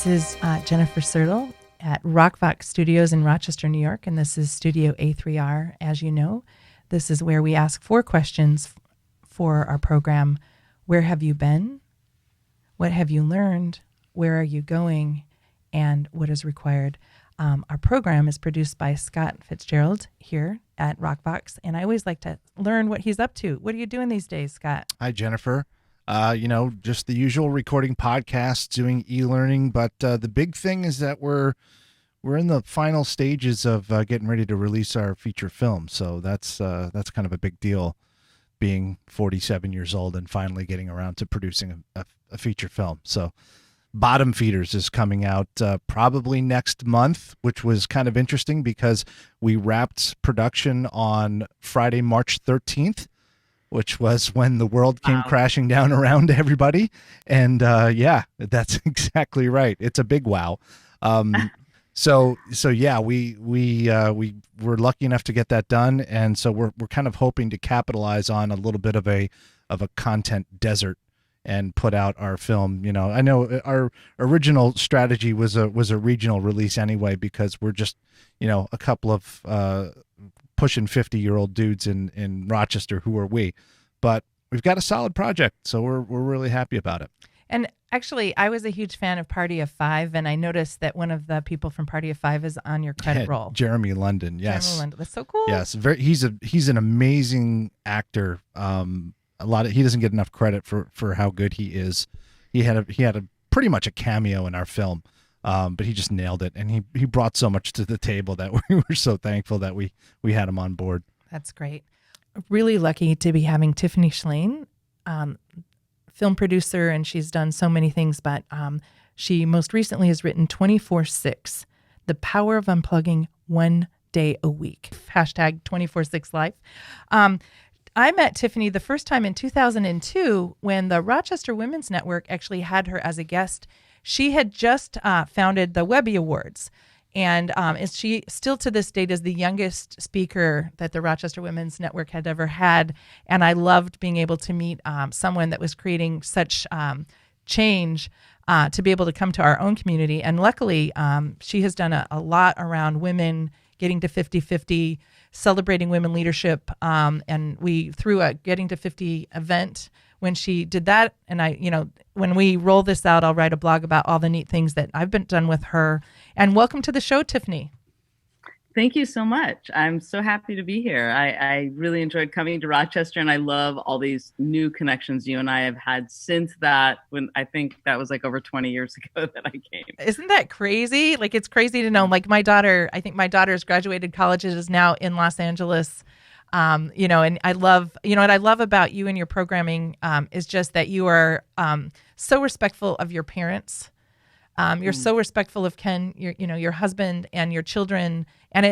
This is Jennifer Sertl at ROC Vox Studios in Rochester, New York, and this is StudioA3R. As you know, this is where we ask 4 questions for our program. Where have you been? What have you learned? Where are you going? And what is required? Our program is produced by Scott Fitzgerald here at ROC Vox, and I always like to learn what he's up to. What are you doing these days, Scott? Hi, Jennifer. Just the usual, recording podcasts, doing e-learning, but the big thing is that we're in the final stages of getting ready to release our feature film. So that's kind of a big deal, being 47 years old and finally getting around to producing a feature film. So Bottom Feeders is coming out probably next month, which was kind of interesting because we wrapped production on Friday, March 13th. Which was when the world came crashing down around everybody. And yeah, that's exactly right. It's a big wow. So yeah, we were lucky enough to get that done. And so we're kind of hoping to capitalize on a little bit of a content desert and put out our film. You know, I know our original strategy was a regional release anyway, because we're just, a couple of pushing 50-year-old dudes in Rochester. Who are we? But we've got a solid project, so we're really happy about it. And actually, I was a huge fan of Party of Five, and I noticed that one of the people from Party of Five is on your credit roll. Jeremy London, yes. Jeremy London, that's so cool. Yes, he's an amazing actor. He doesn't get enough credit for how good he is. He had a pretty much a cameo in our film. But he just nailed it, and he brought so much to the table that we were so thankful that we had him on board. That's great. Really lucky to be having Tiffany Shlain, film producer, and she's done so many things, but she most recently has written 24/6, The Power of Unplugging One Day a Week, hashtag 24/6 Life. I met Tiffany the first time in 2002 when the Rochester Women's Network actually had her as a guest. She had just founded the Webby Awards, and she still to this date is the youngest speaker that the Rochester Women's Network had ever had. And I loved being able to meet someone that was creating such change to be able to come to our own community. And luckily, she has done a lot around women getting to 50-50, celebrating women leadership. And we threw a Getting to 50 event when she did that. And when we roll this out, I'll write a blog about all the neat things that I've been done with her. And welcome to the show, Tiffany. Thank you so much. I'm so happy to be here. I really enjoyed coming to Rochester, and I love all these new connections you and I have had since that, when I think that was like over 20 years ago that I came. Isn't that crazy? Like, it's crazy to know, like I think my daughter's graduated college, is now in Los Angeles. And I love, what I love about you and your programming is just that you are so respectful of your parents. You're so respectful of Ken, your husband and your children, and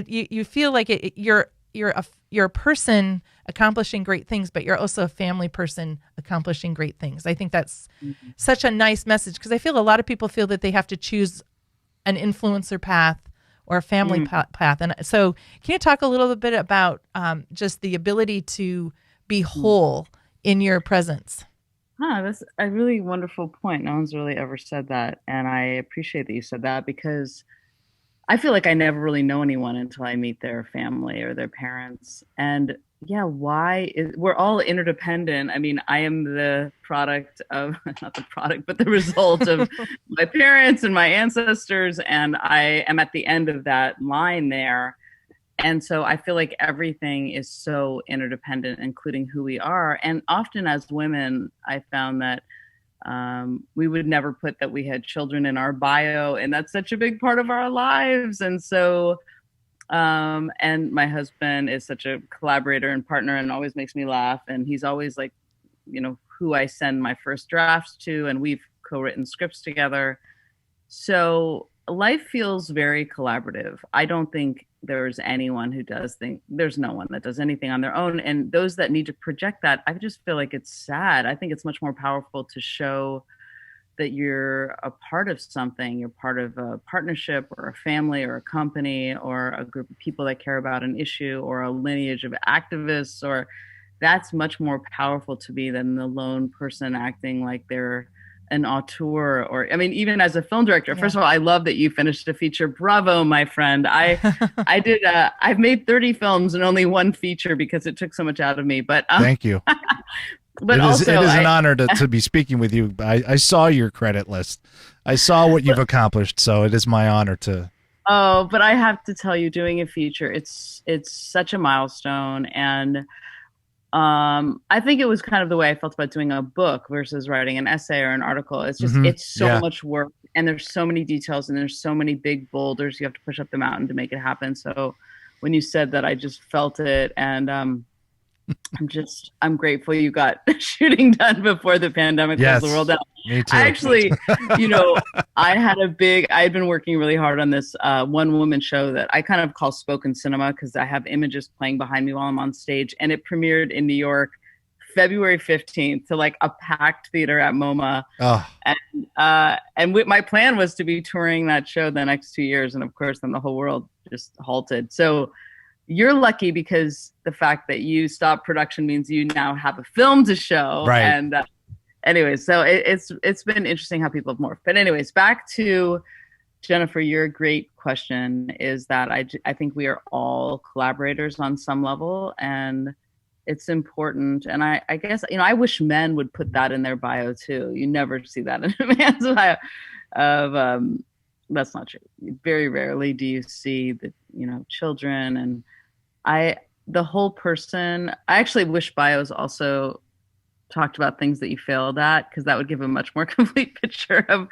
you feel like you're a person accomplishing great things, but you're also a family person accomplishing great things. I think that's such a nice message, because I feel a lot of people feel that they have to choose an influencer path or a family path. And so can you talk a little bit about just the ability to be whole in your presence? That's a really wonderful point. No one's really ever said that. And I appreciate that you said that, because I feel like I never really know anyone until I meet their family or their parents. And yeah, we're all interdependent. I mean, I am the product of, not the product, but the result of my parents and my ancestors. And I am at the end of that line there. And so I feel like everything is so interdependent, including who we are. And often as women, I found that we would never put that we had children in our bio. And that's such a big part of our lives. And so and my husband is such a collaborator and partner and always makes me laugh. And he's always like, who I send my first drafts to, and we've co-written scripts together. So life feels very collaborative. I don't think there's anyone who there's no one that does anything on their own. And those that need to project that, I just feel like it's sad. I think it's much more powerful to show that you're a part of something, you're part of a partnership or a family or a company or a group of people that care about an issue or a lineage of activists, or that's much more powerful to me than the lone person acting like they're an auteur, or I mean, even as a film director. Yeah. First of all, I love that you finished a feature. Bravo, my friend. I did. I've made 30 films and only one feature because it took so much out of me. But thank you. but it is an honor to be speaking with you. I saw your credit list. I saw what you've accomplished, so it is my honor to. Oh, but I have to tell you, doing a feature, it's such a milestone, and I think it was kind of the way I felt about doing a book versus writing an essay or an article. It's just it's so much work, and there's so many details, and there's so many big boulders you have to push up the mountain to make it happen. So when you said that, I just felt it, and I'm grateful you got shooting done before the pandemic closed the world down. Me too. I actually, I had been working really hard on this one woman show that I kind of call spoken cinema, because I have images playing behind me while I'm on stage, and it premiered in New York February 15th to like a packed theater at MoMA. Oh. And my plan was to be touring that show the next 2 years, and of course then the whole world just halted. So you're lucky, because the fact that you stopped production means you now have a film to show. Right. And anyways, so it's been interesting how people have morphed. But anyways, back to Jennifer, your great question is that I think we are all collaborators on some level, and it's important. And I guess, I wish men would put that in their bio too. You never see that in a man's bio that's not true. Very rarely do you see the, children, and the whole person. I actually wish bios also talked about things that you failed at, because that would give a much more complete picture of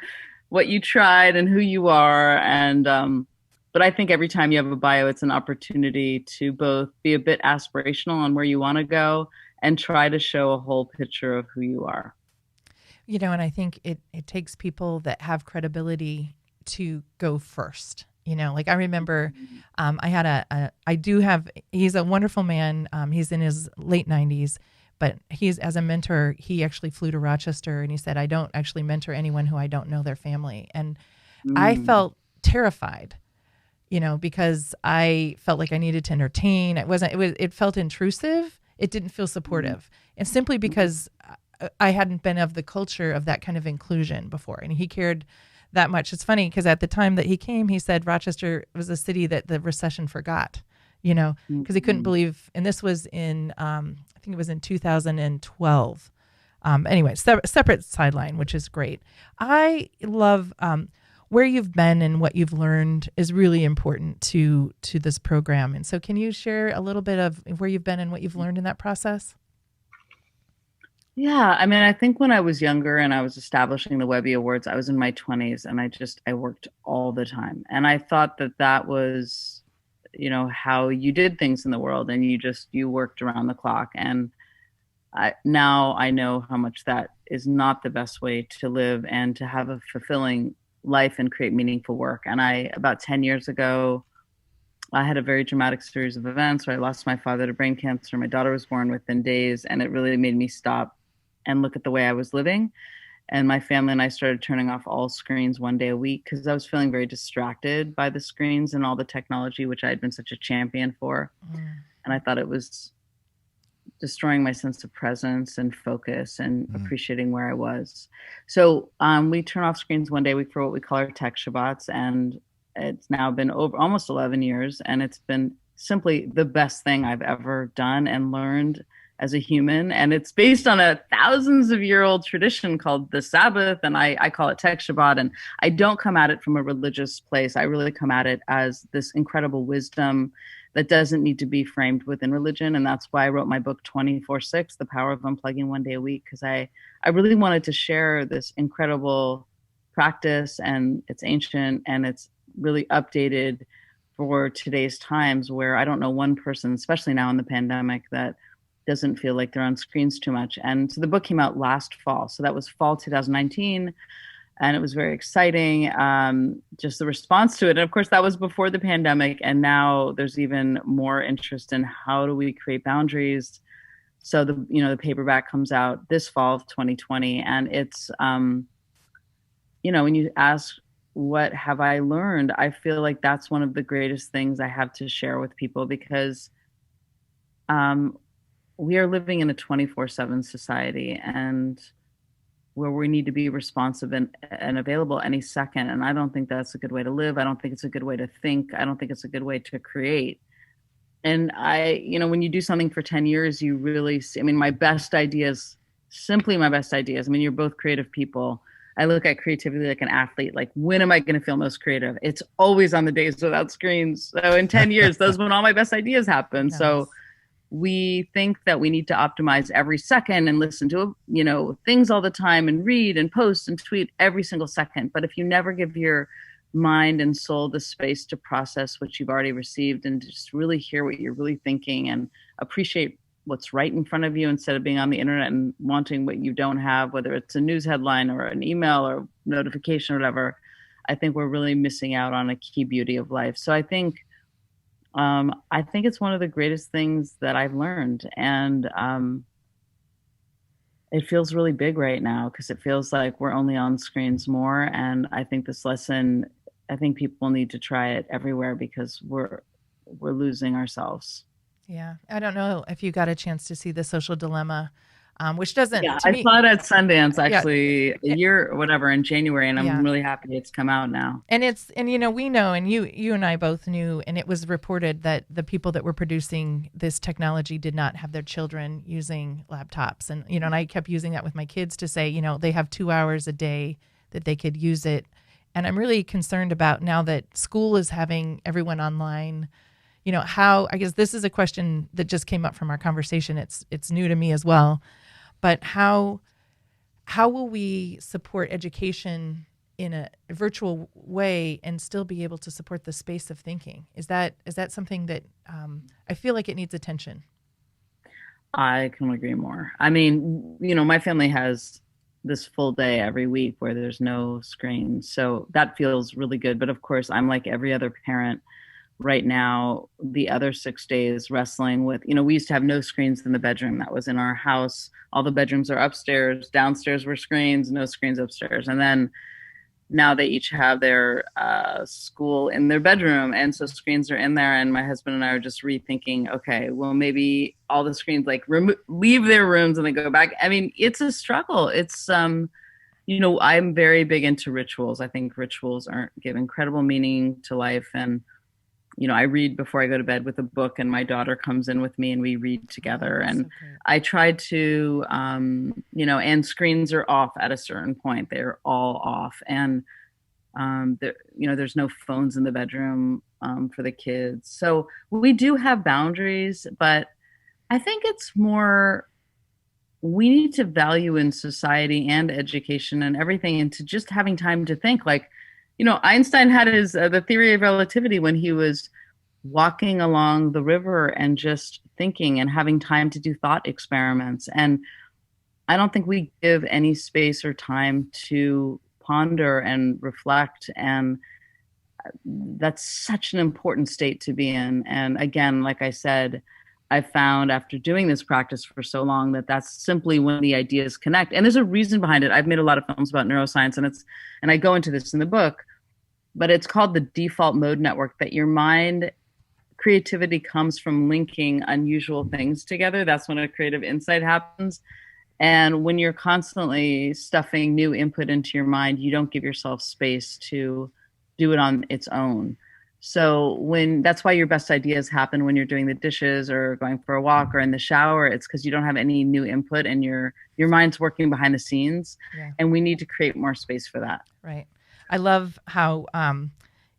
what you tried and who you are. And but I think every time you have a bio, it's an opportunity to both be a bit aspirational on where you want to go and try to show a whole picture of who you are. And I think it takes people that have credibility to go first. Like I remember, he's a wonderful man. He's in his late 90s, but as a mentor, he actually flew to Rochester, and he said, I don't actually mentor anyone who I don't know their family. And I felt terrified, because I felt like I needed to entertain. It felt intrusive. It didn't feel supportive. And simply because I hadn't been of the culture of that kind of inclusion before. And he cared that much. It's funny, because at the time that he came, he said Rochester was a city that the recession forgot, because he couldn't believe, and this was in, I think it was in 2012. Anyway, separate sideline, which is great. I love where you've been and what you've learned is really important to this program. And so can you share a little bit of where you've been and what you've learned in that process? Yeah, I mean, I think when I was younger and I was establishing the Webby Awards, I was in my 20s, and I worked all the time. And I thought that was, how you did things in the world, and you worked around the clock. And now I know how much that is not the best way to live and to have a fulfilling life and create meaningful work. And about 10 years ago, I had a very dramatic series of events where I lost my father to brain cancer. My daughter was born within days, and it really made me stop and look at the way I was living. And my family and I started turning off all screens one day a week, because I was feeling very distracted by the screens and all the technology, which I had been such a champion for. And I thought it was destroying my sense of presence and focus and appreciating where I was. So we turn off screens one day a week for what we call our tech Shabbats. And it's now been almost 11 years. And it's been simply the best thing I've ever done and learned as a human. And it's based on a thousands of year old tradition called the Sabbath. And I call it Tech Shabbat. And I don't come at it from a religious place. I really come at it as this incredible wisdom that doesn't need to be framed within religion. And that's why I wrote my book 24/6, The Power of Unplugging One Day a Week, because I really wanted to share this incredible practice, and it's ancient and it's really updated for today's times, where I don't know one person, especially now in the pandemic, that doesn't feel like they're on screens too much. And so the book came out last fall. So that was fall 2019. And it was very exciting, just the response to it. And of course, that was before the pandemic. And now there's even more interest in how do we create boundaries. So the paperback comes out this fall of 2020. And it's, when you ask, what have I learned? I feel like that's one of the greatest things I have to share with people, because we are living in a 24/7 society, and where we need to be responsive and available any second. And I don't think that's a good way to live. I don't think it's a good way to think. I don't think it's a good way to create. And when you do something for 10 years, you really see, I mean, my best ideas, simply my best ideas. I mean, you're both creative people. I look at creativity like an athlete. Like, when am I going to feel most creative? It's always on the days without screens. So in 10 years, those when all my best ideas happen. Nice. So we think that we need to optimize every second and listen to, things all the time and read and post and tweet every single second. But if you never give your mind and soul the space to process what you've already received and just really hear what you're really thinking and appreciate what's right in front of you instead of being on the internet and wanting what you don't have, whether it's a news headline or an email or notification or whatever, I think we're really missing out on a key beauty of life. So I think it's one of the greatest things that I've learned. And it feels really big right now because it feels like we're only on screens more. And I think this lesson, I think people need to try it everywhere because we're losing ourselves. Yeah. I don't know if you got a chance to see The Social Dilemma, which doesn't. Yeah, to I me, saw it at Sundance actually a year or whatever in January, and I'm really happy it's come out now. And we know, and you and I both knew, and it was reported that the people that were producing this technology did not have their children using laptops, and and I kept using that with my kids to say, they have 2 hours a day that they could use it, and I'm really concerned about now that school is having everyone online. How, I guess this is a question that just came up from our conversation. It's new to me as well. But how will we support education in a virtual way and still be able to support the space of thinking? Is that something that I feel like it needs attention? I can agree more. I mean, my family has this full day every week where there's no screen. So that feels really good. But of course, I'm like every other parent right now, the other 6 days wrestling with, we used to have no screens in the bedroom. That was in our house. All the bedrooms are upstairs. Downstairs were screens, no screens upstairs. And then now they each have their school in their bedroom. And so screens are in there. And my husband and I are just rethinking, okay, well, maybe all the screens leave their rooms and they go back. I mean, it's a struggle. It's, I'm very big into rituals. I think rituals give incredible meaning to life. And I read before I go to bed with a book, and my daughter comes in with me and we read together. And so I try to, and screens are off at a certain point. They're all off. And, there's no phones in the bedroom for the kids. So we do have boundaries, but I think it's more, we need to value in society and education and everything into just having time to think. Like, Einstein had his the theory of relativity when he was walking along the river and just thinking and having time to do thought experiments. And I don't think we give any space or time to ponder and reflect. And that's such an important state to be in. And again, like I said, I found after doing this practice for so long that that's simply when the ideas connect. And there's a reason behind it. I've made a lot of films about neuroscience, and I go into this in the book, but it's called the default mode network, that your mind creativity comes from linking unusual things together. That's when a creative insight happens. And when you're constantly stuffing new input into your mind, you don't give yourself space to do it on its own. So that's why your best ideas happen when you're doing the dishes or going for a walk or in the shower. It's because you don't have any new input and your mind's working behind the scenes. Yeah. And we need to create more space for that. Right. I love how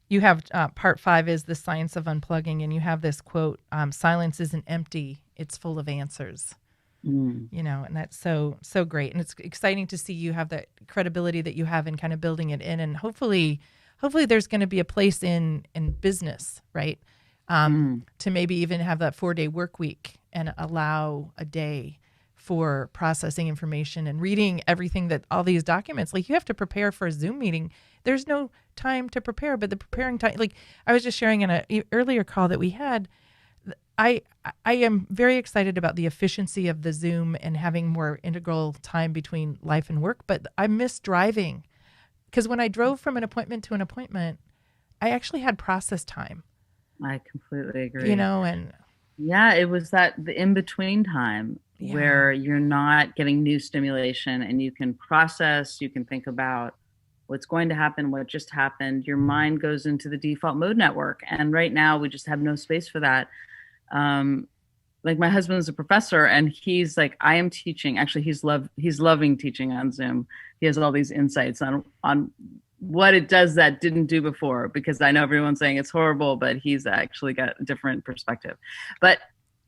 you have part 5 is the science of unplugging, and you have this quote, silence isn't empty, it's full of answers. And that's so great. And it's exciting to see you have that credibility that you have in kind of building it in, and hopefully there's going to be a place in business, right? To maybe even have that 4-day work week and allow a day for processing information and reading everything, that all these documents, like you have to prepare for a Zoom meeting. There's no time to prepare, but the preparing time, like I was just sharing in an earlier call that we had, I am very excited about the efficiency of the Zoom and having more integral time between life and work, but I miss driving. Because when I drove from an appointment to an appointment, I actually had process time. I completely agree. And yeah, it was the in-between time. where you're not getting new stimulation and you can process, you can think about what's going to happen, what just happened. Your mind goes into the default mode network. And right now we just have no space for that. Like my husband's a professor and he's like, I am teaching. Actually, he's loving teaching on Zoom. He has all these insights on what it does that didn't do before, because I know everyone's saying it's horrible, but he's actually got a different perspective. But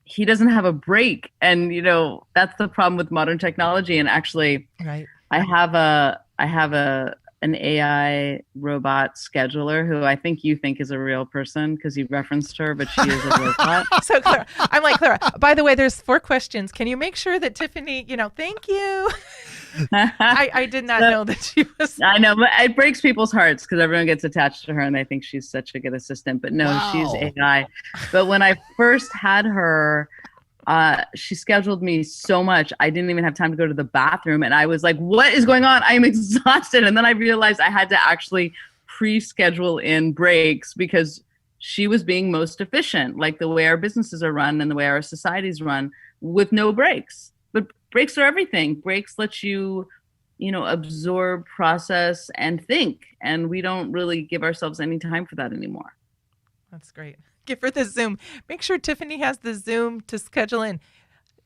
he doesn't have a break. And, you know, that's the problem with modern technology. And actually, right. I have an AI robot scheduler who I think you think is a real person because you referenced her, but she is a robot. So Clara, I'm like, Clara, by the way, there's 4 questions. Can you make sure that Tiffany, you know, thank you. I did not know that she was. I know, but it breaks people's hearts because everyone gets attached to her and they think she's such a good assistant. But no, Wow. She's AI. But when I first had her, she scheduled me so much. I didn't even have time to go to the bathroom. And I was like, what is going on? I'm exhausted. And then I realized I had to actually pre-schedule in breaks because she was being most efficient, like the way our businesses are run and the way our societies run, with no breaks. But breaks are everything. Breaks let you, you know, absorb, process, and think. And we don't really give ourselves any time for that anymore. That's great. Give her the Zoom. Make sure Tiffany has the Zoom to schedule in.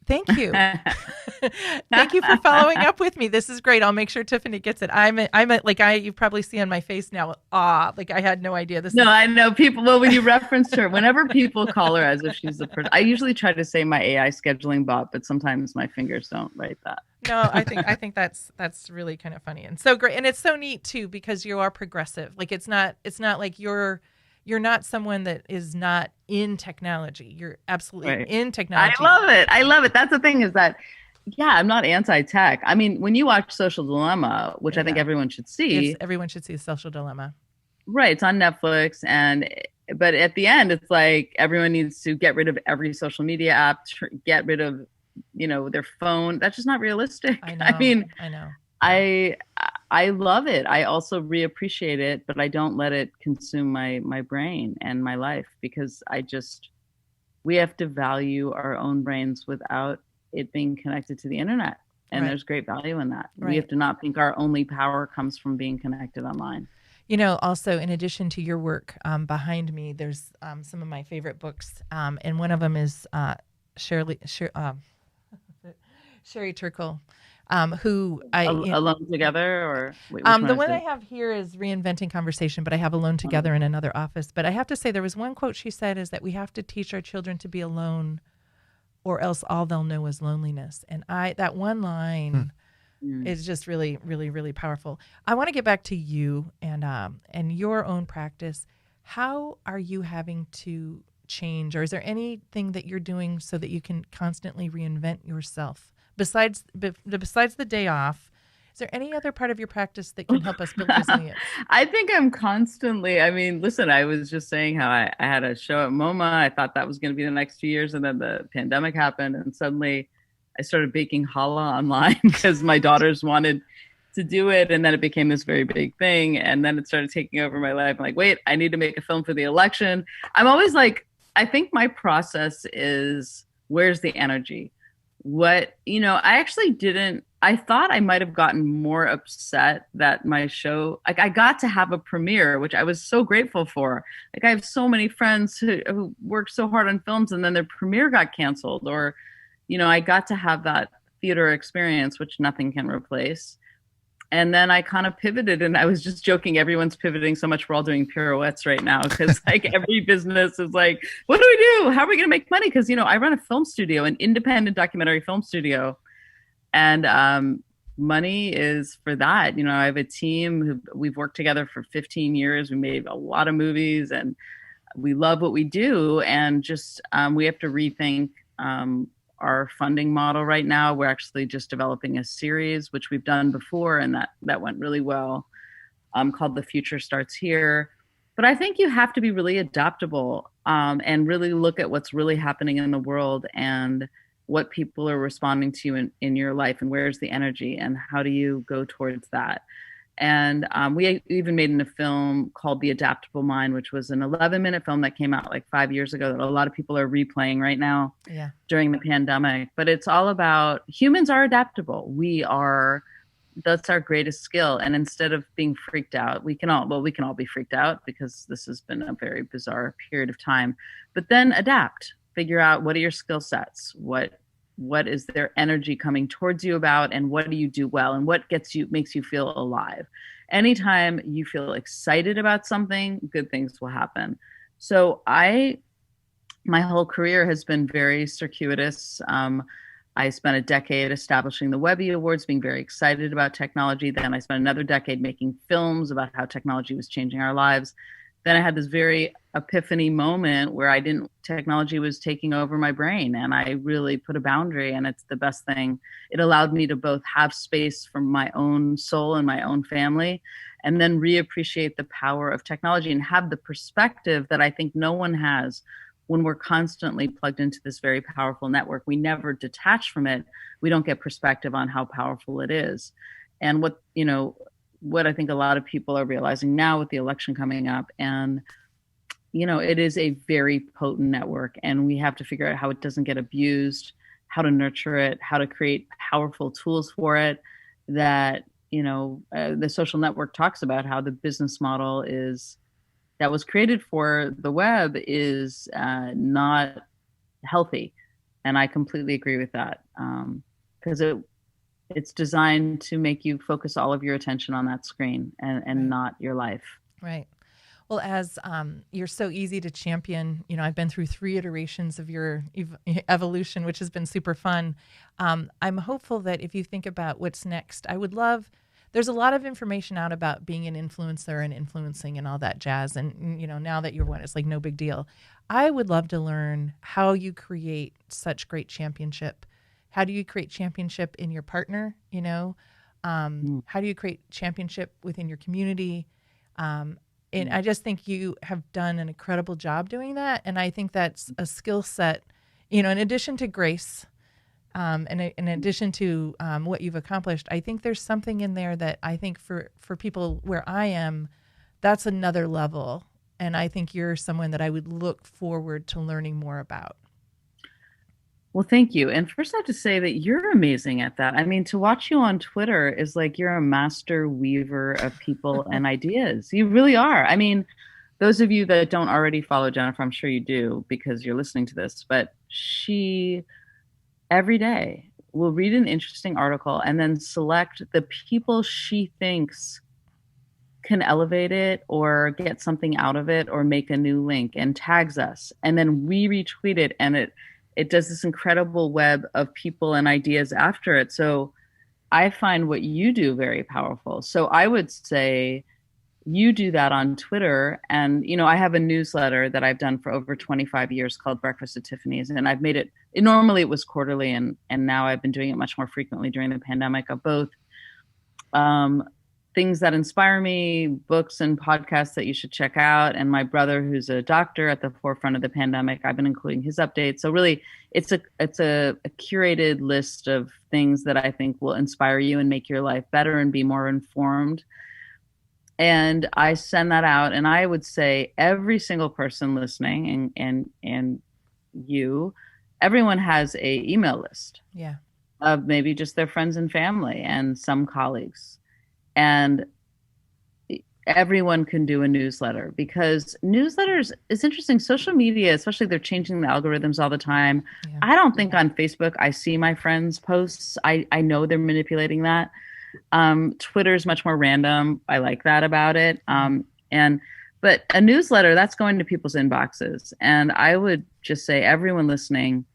Thank you. Thank you for following up with me. This is great. I'll make sure Tiffany gets it. You probably see on my face now. Like I had no idea. I know people. Well, when you referenced her, whenever people call her as if she's the person, I usually try to say my AI scheduling bot, but sometimes my fingers don't write that. No, I think that's really kind of funny and so great. And it's so neat too, because you are progressive. Like it's not like you're not someone that is not in technology. You're absolutely Right. in technology. I love it. That's the thing is that, yeah, I'm not anti-tech. I mean, when you watch Social Dilemma, which I think everyone should see. Everyone should see Social Dilemma. Right. It's on Netflix. But at the end, it's like everyone needs to get rid of every social media app, get rid of, you know, their phone. That's just not realistic. I know. I know. I love it. I also reappreciate it, but I don't let it consume my brain and my life because we have to value our own brains without it being connected to the internet. And Right. There's great value in that. Right. We have to not think our only power comes from being connected online. You know, also in addition to your work behind me, there's some of my favorite books. And one of them is Sherry Turkle. Who Alone Together or the one I have here is Reinventing Conversation, but I have Alone Together in another office. But I have to say there was one quote she said is that we have to teach our children to be alone or else all they'll know is loneliness. And that one line is just really, really, really powerful. I want to get back to you and your own practice. How are you having to change, or is there anything that you're doing so that you can constantly reinvent yourself? Besides the day off, is there any other part of your practice that can help us build resilience? I think I'm constantly, listen, I was just saying how I had a show at MoMA. I thought that was going to be the next 2 years. And then the pandemic happened. And suddenly I started baking challah online because my daughters wanted to do it. And then it became this very big thing. And then it started taking over my life. I'm like, wait, I need to make a film for the election. I'm always like, I think my process is, where's the energy? I thought I might have gotten more upset that my show, like I got to have a premiere, which I was so grateful for. Like I have so many friends who worked so hard on films and then their premiere got canceled, or, I got to have that theater experience, which nothing can replace. And then I kind of pivoted, and I was just joking, everyone's pivoting so much. We're all doing pirouettes right now because like every business is like, what do we do? How are we going to make money? Because, I run a film studio, an independent documentary film studio. And money is for that. I have a team we've worked together for 15 years. We made a lot of movies and we love what we do. And just we have to rethink our funding model right now. We're actually just developing a series, which we've done before, and that went really well, called The Future Starts Here. But I think you have to be really adaptable and really look at what's really happening in the world and what people are responding to in your life, and where's the energy and how do you go towards that. And we even made in a film called The Adaptable Mind, which was an 11-minute film that came out like 5 years ago that a lot of people are replaying right now during the pandemic. But it's all about humans are adaptable. That's our greatest skill. And instead of being freaked out, we can all be freaked out because this has been a very bizarre period of time. But then adapt, figure out what are your skill sets, what is their energy coming towards you about, and what do you do well, and what makes you feel alive. Anytime you feel excited about something, good things will happen. So my whole career has been very circuitous. I spent a decade establishing the Webby Awards, being very excited about technology. Then I spent another decade making films about how technology was changing our lives. Then I had this very epiphany moment where technology was taking over my brain, and I really put a boundary, and it's the best thing. It allowed me to both have space for my own soul and my own family, and then reappreciate the power of technology and have the perspective that I think no one has when we're constantly plugged into this very powerful network. We never detach from it. We don't get perspective on how powerful it is. And what I think a lot of people are realizing now with the election coming up, and it is a very potent network, and we have to figure out how it doesn't get abused, how to nurture it, how to create powerful tools for it. That the social network talks about how the business model that was created for the web is not healthy, and I completely agree with that, because it's designed to make you focus all of your attention on that screen and not your life. Right. Well, as you're so easy to champion, I've been through 3 iterations of your evolution, which has been super fun. I'm hopeful that if you think about what's next, there's a lot of information out about being an influencer and influencing and all that jazz. And, now that you're one, it's like no big deal. I would love to learn how you create such great championship. How do you create championship in your partner? How do you create championship within your community? And I just think you have done an incredible job doing that. And I think that's a skill set, in addition to grace, and in addition to what you've accomplished, I think there's something in there that I think for people where I am, that's another level. And I think you're someone that I would look forward to learning more about. Well, thank you. And first I have to say that you're amazing at that. I mean, to watch you on Twitter is like you're a master weaver of people and ideas. You really are. I mean, those of you that don't already follow Jennifer, I'm sure you do because you're listening to this, but she every day will read an interesting article and then select the people she thinks can elevate it or get something out of it or make a new link and tags us. And then we retweet it, and it does this incredible web of people and ideas after it. So I find what you do very powerful. So I would say you do that on Twitter. And, I have a newsletter that I've done for over 25 years called Breakfast at Tiffany's. And I've made normally it was quarterly, and now I've been doing it much more frequently during the pandemic, of both things that inspire me, books and podcasts that you should check out. And my brother, who's a doctor at the forefront of the pandemic, I've been including his updates. So really, it's a curated list of things that I think will inspire you and make your life better and be more informed. And I send that out. And I would say every single person listening and everyone has a email list. Yeah. Of maybe just their friends and family and some colleagues. And everyone can do a newsletter, because newsletters is interesting. Social media, especially, they're changing the algorithms all the time. Yeah. I don't think on Facebook I see my friends' posts. I know they're manipulating that. Twitter is much more random. I like that about it. But a newsletter, that's going to people's inboxes. And I would just say, everyone listening,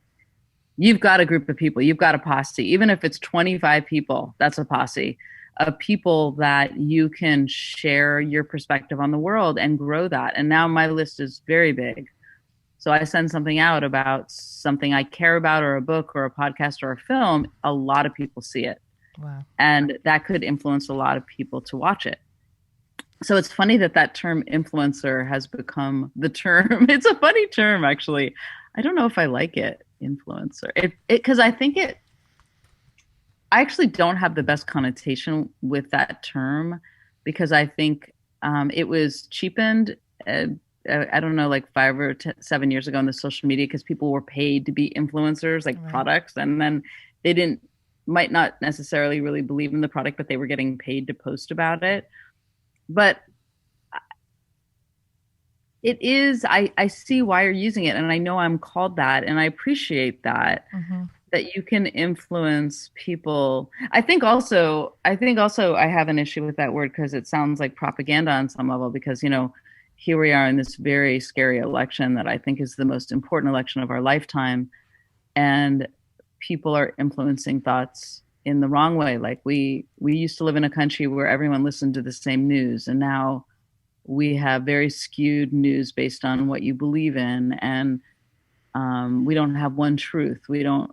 you've got a group of people, you've got a posse. Even if it's 25 people, that's a posse of people that you can share your perspective on the world and grow that. And now my list is very big. So I send something out about something I care about, or a book or a podcast or a film. A lot of people see it. Wow. And that could influence a lot of people to watch it. So it's funny that term influencer has become the term. It's a funny term, actually. I don't know if I like it, influencer. Because I think I actually don't have the best connotation with that term, because I think it was cheapened. I don't know, like 5 or 7 years ago in the social media, because people were paid to be influencers, like Right. products, and then they might not necessarily really believe in the product, but they were getting paid to post about it. But it is, I see why you're using it, and I know I'm called that, and I appreciate that. Mm-hmm. That you can influence people. I think also I have an issue with that word, because it sounds like propaganda on some level, because here we are in this very scary election that I think is the most important election of our lifetime, and people are influencing thoughts in the wrong way. Like we used to live in a country where everyone listened to the same news, and now we have very skewed news based on what you believe in, and we don't have one truth. We don't,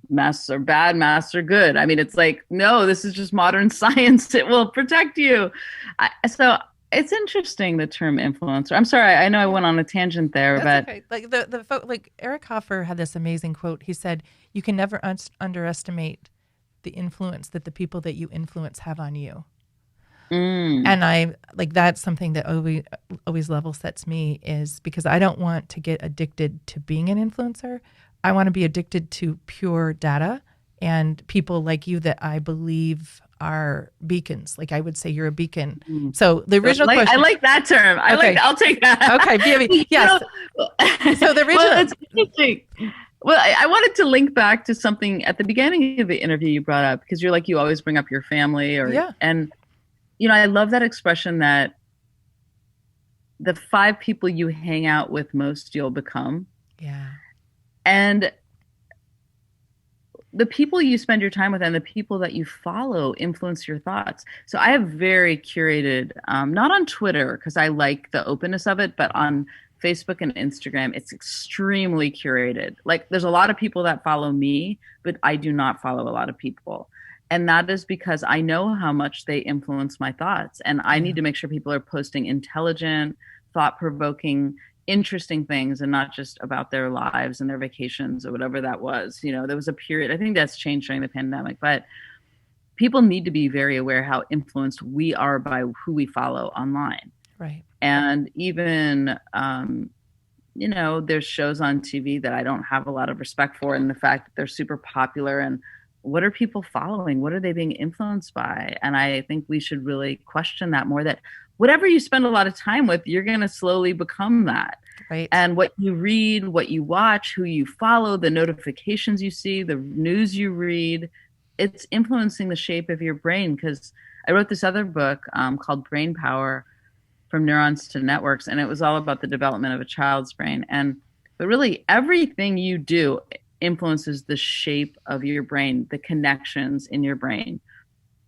masks are bad, masks are good. I mean, it's like, no, this is just modern science. It will protect you. So it's interesting, the term influencer. I'm sorry, I know I went on a tangent there, That's but okay. Like Eric Hoffer had this amazing quote. He said, "You can never underestimate the influence that the people that you influence have on you." And I like, that's something that always level sets me, is because I don't want to get addicted to being an influencer. I want to be addicted to pure data and people like you that I believe are beacons. Like I would say you're a beacon. So the original question. I like that term. I'll take that. Okay. Yes. So the original. Well, it's interesting. Well, I wanted to link back to something at the beginning of the interview you brought up, because you always bring up your family, and I love that expression that the 5 people you hang out with most, you'll become. Yeah. And the people you spend your time with and the people that you follow influence your thoughts. So I have very curated, not on Twitter, because I like the openness of it, but on Facebook and Instagram, it's extremely curated. Like there's a lot of people that follow me, but I do not follow a lot of people. And that is because I know how much they influence my thoughts. And I need to make sure people are posting intelligent, thought-provoking, interesting things, and not just about their lives and their vacations or whatever that was. There was a period, I think that's changed during the pandemic, but people need to be very aware how influenced we are by who we follow online. Right. And even, there's shows on TV that I don't have a lot of respect for, and the fact that they're super popular, and what are people following? What are they being influenced by? And I think we should really question that more, that whatever you spend a lot of time with, you're going to slowly become that. Right. And what you read, what you watch, who you follow, the notifications you see, the news you read, it's influencing the shape of your brain. Because I wrote this other book called Brain Power, From Neurons to Networks, and it was all about the development of a child's brain. But really, everything you do influences the shape of your brain, the connections in your brain.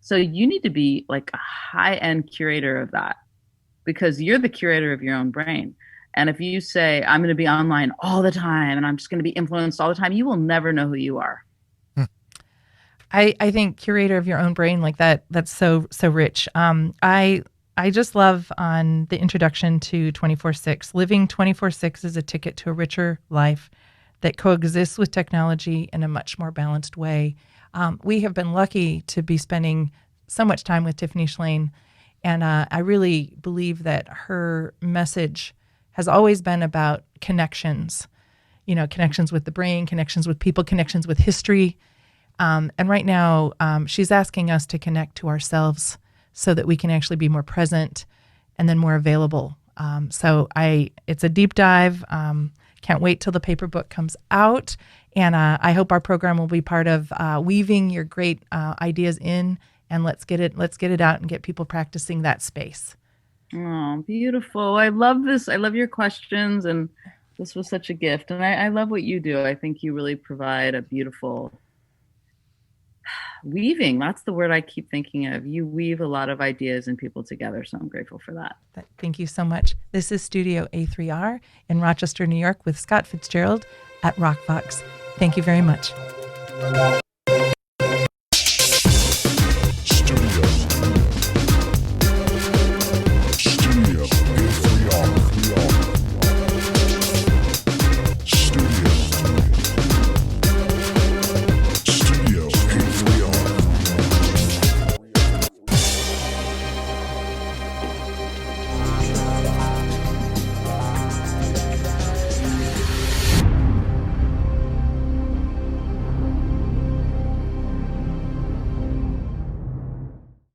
So you need to be like a high-end curator of that, because you're the curator of your own brain. And if you say, I'm going to be online all the time and I'm just going to be influenced all the time, you will never know who you are. I think curator of your own brain, like that's so rich. I just love on the introduction to 24/6. Living 24/6 is a ticket to a richer life that coexists with technology in a much more balanced way. We have been lucky to be spending so much time with Tiffany Shlain, and I really believe that her message has always been about connections, connections with the brain, connections with people, connections with history. And right now, she's asking us to connect to ourselves so that we can actually be more present and then more available. So it's a deep dive. Can't wait till the paper book comes out. And I hope our program will be part of weaving your great ideas in, and let's get it out and get people practicing that space. Oh, beautiful. I love this. I love your questions, and this was such a gift. And I love what you do. I think you really provide a beautiful weaving. That's the word I keep thinking of. You weave a lot of ideas and people together. So I'm grateful for that. Thank you so much. This is Studio A3R in Rochester, New York with Scott Fitzgerald at ROC Vox. Thank you very much.